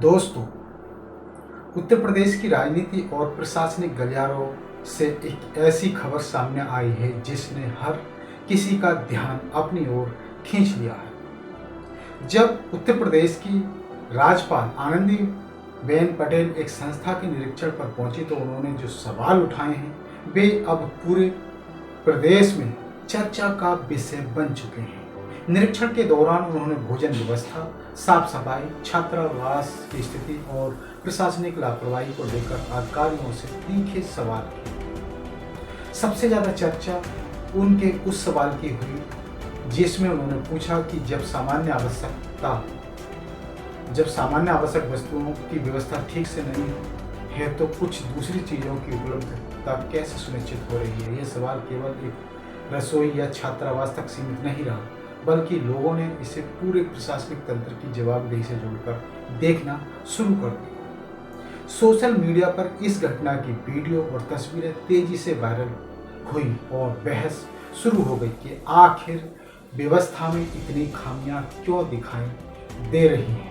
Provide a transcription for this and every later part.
दोस्तों, उत्तर प्रदेश की राजनीति और प्रशासनिक गलियारों से एक ऐसी खबर सामने आई है जिसने हर किसी का ध्यान अपनी ओर खींच लिया है। जब उत्तर प्रदेश की राज्यपाल आनंदीबेन पटेल एक संस्था के निरीक्षण पर पहुंची तो उन्होंने जो सवाल उठाए हैं वे अब पूरे प्रदेश में चर्चा का विषय बन चुके हैं। निरीक्षण के दौरान उन्होंने भोजन व्यवस्था, साफ सफाई, छात्रावास की स्थिति और प्रशासनिक लापरवाही को लेकर अधिकारियों से तीखे सवाल किए। सबसे ज्यादा चर्चा उनके उस सवाल की हुई जिसमें उन्होंने पूछा कि जब सामान्य आवश्यक वस्तुओं की व्यवस्था ठीक से नहीं है तो कुछ दूसरी चीजों की उपलब्धता कैसे सुनिश्चित हो रही है। यह सवाल केवल एक रसोई या छात्रावास तक सीमित नहीं रहा, बल्कि लोगों ने इसे पूरे प्रशासनिक तंत्र की जवाबदेही से जोड़कर देखना शुरू कर दिया। सोशल मीडिया पर इस घटना की वीडियो और तस्वीरें तेजी से वायरल हुई और बहस शुरू हो गई कि आखिर व्यवस्था में इतनी खामियां क्यों दिखाई दे रही हैं।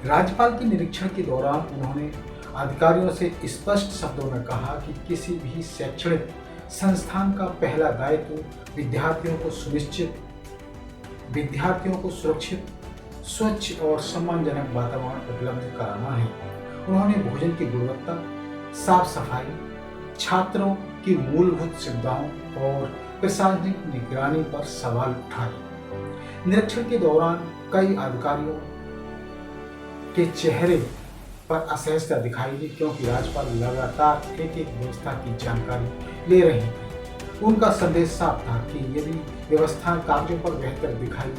राज्यपाल के निरीक्षण के दौरान उन्होंने अधिकारियों से स्पष्ट शब्दों में कहा कि किसी भी शैक्षणिक संस्थान का पहला दायित्व विद्यार्थियों को सुरक्षित, स्वच्छ और सम्मानजनक वातावरण उपलब्ध कराना है। उन्होंने भोजन की गुणवत्ता, साफ सफाई, छात्रों की मूलभूत सुविधाओं और प्रशासनिक निगरानी पर सवाल उठाए। निरीक्षण के दौरान कई अधिकारियों के चेहरे पर असहजता दिखाई दी क्योंकि राज्यपाल लगातार एक व्यवस्था की जानकारी ले रही थी। उनका संदेश साफ था कि यदि व्यवस्था कागजों पर बेहतर दिखाई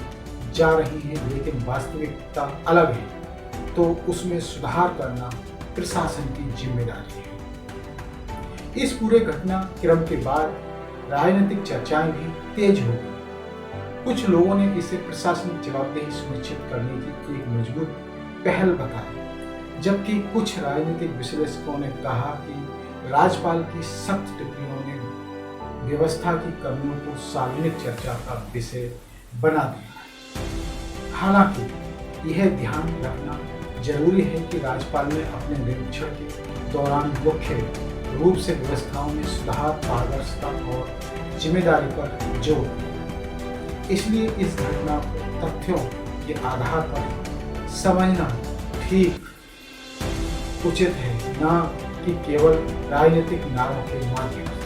जा रही है लेकिन वास्तविकता अलग है तो उसमें सुधार करना प्रशासन की जिम्मेदारी है। इस पूरे घटनाक्रम के बाद राजनीतिक चर्चाएं भी तेज हो गई। कुछ लोगों ने इसे प्रशासनिक जवाबदेही सुनिश्चित करने की एक मजबूत पहल बताई, जबकि कुछ राजनीतिक विश्लेषकों ने कहा कि राज्यपाल की सख्त टिप्पणियों ने व्यवस्था की कमियों को सार्वजनिक चर्चा का विषय बना दिया। हालांकि यह ध्यान रखना जरूरी है कि राज्यपाल ने अपने निरीक्षण के दौरान मुख्य रूप से व्यवस्थाओं में सुधार, पारदर्शिता और जिम्मेदारी पर जोर दिया। इसलिए इस घटना को तथ्यों के आधार पर समझना ठीक उचित है, न कि केवल राजनीतिक नारों के माध्यम से।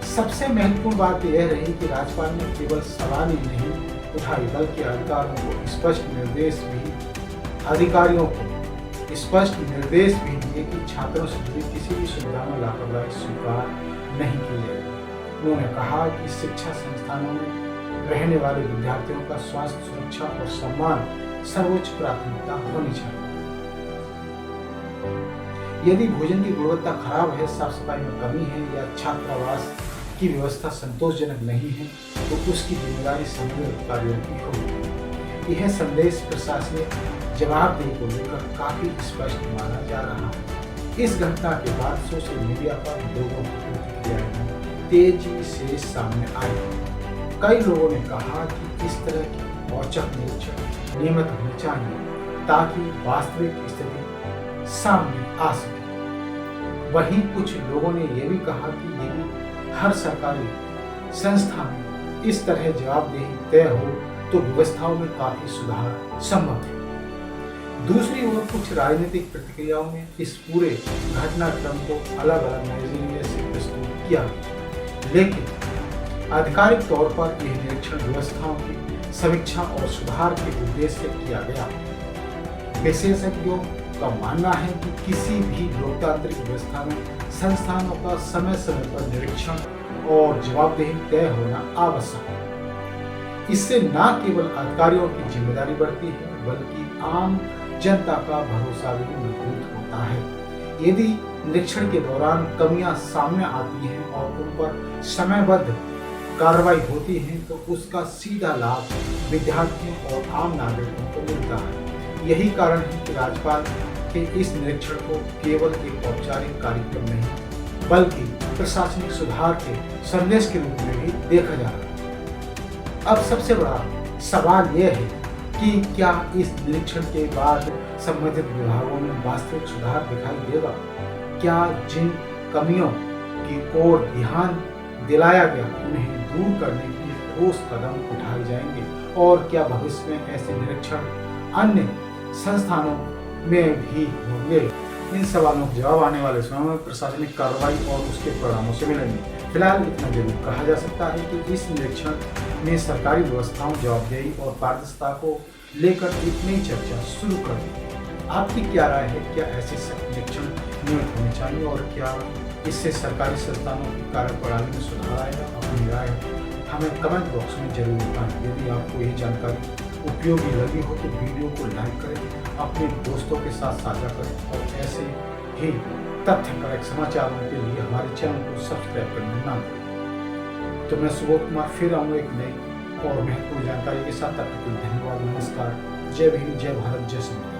सबसे महत्वपूर्ण बात यह रही कि राज्यपाल ने केवल सवाल ही नहीं उठाई बल्कि अधिकारियों को स्पष्ट निर्देश भी दिए कि छात्रों से जुड़ी किसी भी सुविधा में लापरवाही स्वीकार नहीं की जाएगी। उन्होंने कहा कि शिक्षा संस्थानों में रहने वाले विद्यार्थियों का स्वास्थ्य, सुरक्षा और सम्मान सर्वोच्च प्राथमिकता होनी चाहिए। यदि भोजन की गुणवत्ता खराब है, साफ सफाई में कमी है या छात्रावास की व्यवस्था संतोषजनक नहीं है तो उसकी जिम्मेदारी संबंधित अधिकारियों की होगी। यह संदेश प्रशासनिक जवाबदेही को लेकर काफी स्पष्ट माना जा रहा है। इस घटना के बाद सोशल मीडिया पर लोगों की प्रतिक्रियाएं तेजी से सामने आई। कई लोगों ने कहा कि इस तरह की औचक निरीक्षण नियमित होने चाहिए ताकि वास्तविक स्थिति सामने आ सके। वहीं कुछ लोगों ने यह भी कहा कि यदि हर सरकारी संस्था में इस तरह जवाबदेही तय हो तो व्यवस्थाओं में काफी सुधार संभव है। दूसरी ओर कुछ राजनीतिक प्रतिक्रियाओं में इस पूरे घटनाक्रम को अलग अलग नजरिए से प्रस्तुत किया, लेकिन आधिकारिक तौर पर यह निरीक्षण व्यवस्थाओं की समीक्षा और सुधार के उद्देश्य से किया गया। विशेषज्ञों का मानना है कि किसी भी लोकतांत्रिक व्यवस्था में संस्थानों का समय समय पर निरीक्षण और जवाबदेही तय होना आवश्यक है। इससे न केवल अधिकारियों की जिम्मेदारी बढ़ती है बल्कि आम जनता का भरोसा भी मजबूत होता है। यदि निरीक्षण के दौरान कमियां सामने आती हैं और उन पर समयबद्ध कार्रवाई होती है तो उसका सीधा लाभ विद्यार्थियों और आम नागरिकों को मिलता है। यही कारण है कि राज्यपाल के इस निरीक्षण को केवल एक औपचारिक कार्यक्रम नहीं बल्कि प्रशासनिक सुधार के संदेश के रूप में भी देखा जा रहा है। अब सबसे बड़ा सवाल यह है कि क्या इस निरीक्षण के बाद संबंधित विभागों में वास्तविक सुधार दिखाई देगा? क्या जिन कमियों की ओर ध्यान दिलाया गया उन्हें दूर करने के लिए ठोस कदम उठाए जाएंगे? और क्या भविष्य में ऐसे निरीक्षण अन्य संस्थानों में भी होंगे? इन सवालों के जवाब आने वाले समय में प्रशासनिक कार्रवाई और उसके परिणामों से मिलेंगे। फिलहाल इतना जरूर कहा जा सकता है कि इस निरीक्षण ने सरकारी व्यवस्थाओं, जवाबदेही और पारदर्शिता को लेकर एक नई चर्चा शुरू कर दी। आपकी क्या राय है? क्या ऐसे निरीक्षण नियमित होने चाहिए और क्या इससे सरकारी संस्थानों की कार्यप्रणाली में सुधार आएगा? अपनी राय हमें कमेंट बॉक्स में जरूर बताएं। यदि आपको ये जानकारी उपयोगी लगी हो तो वीडियो को लाइक करें, अपने दोस्तों के साथ साझा करें और ऐसे ही तथ्यपरक समाचारों के लिए हमारे चैनल को सब्सक्राइब करना ना भूलें। तो मैं सुबोध कुमार फिर आऊँगा एक नई और महत्वपूर्ण जानकारी के साथ। तब तक के लिए धन्यवाद, नमस्कार, जय भीम, जय भारत, जय संविधान।